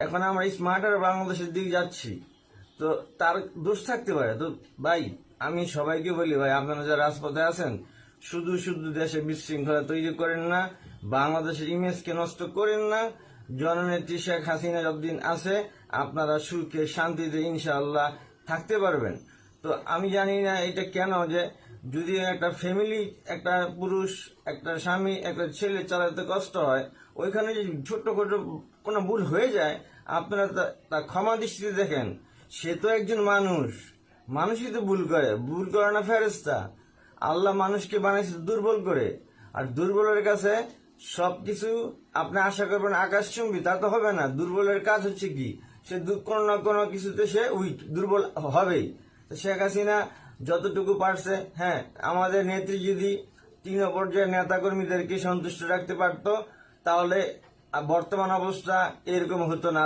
এখন আমরা স্মার্টার বাংলাদেশের দিকে যাচ্ছি, তো তার দোষ থাকতে পারে। তো ভাই, আমি সবাইকে বলি, ভাই আপনারা যারা রাজপথে আছেন, শুধু শুধু দেশে বিশৃঙ্খলা তৈরি করেন না, বাংলাদেশের ইমেজকে নষ্ট করেন না। জননেত্রী শেখ হাসিনা যতদিন আছে আপনারা সুখে শান্তিতে ইনশাআল্লাহ থাকতে পারবেন। তো আমি জানি না এটা কেন, যে যদি একটা ফ্যামিলি, একটা পুরুষ, একটা স্বামী, একটা ছেলে চালাতে কষ্ট হয়, ওইখানে যদি ছোট্ট ছোট কোনো ভুল হয়ে যায়, আপনারা তা ক্ষমা দৃষ্টিতে দেখেন। সে তো একজন মানুষ, মানুষই তো ভুল করে, ভুল করে না ফেরেশতা। আল্লাহ মানুষকে বানাইছে দুর্বল করে, আর দুর্বলের কাছে সবকিছু আপনি আশা করবেন আকাশচুম্বী, তা তো হবে না। দুর্বলের কাজ হচ্ছে কি, সে কোনো না কোনো কিছুতে সে উইক, দুর্বল হবেই। তো শেখ হাসিনা যতটুকু পারছে, হ্যাঁ, আমাদের নেত্রী যদি তিন পর্যায়ের নেতাকর্মীদেরকে সন্তুষ্ট রাখতে পারতো, তাহলে বর্তমান অবস্থা এরকম হতো না।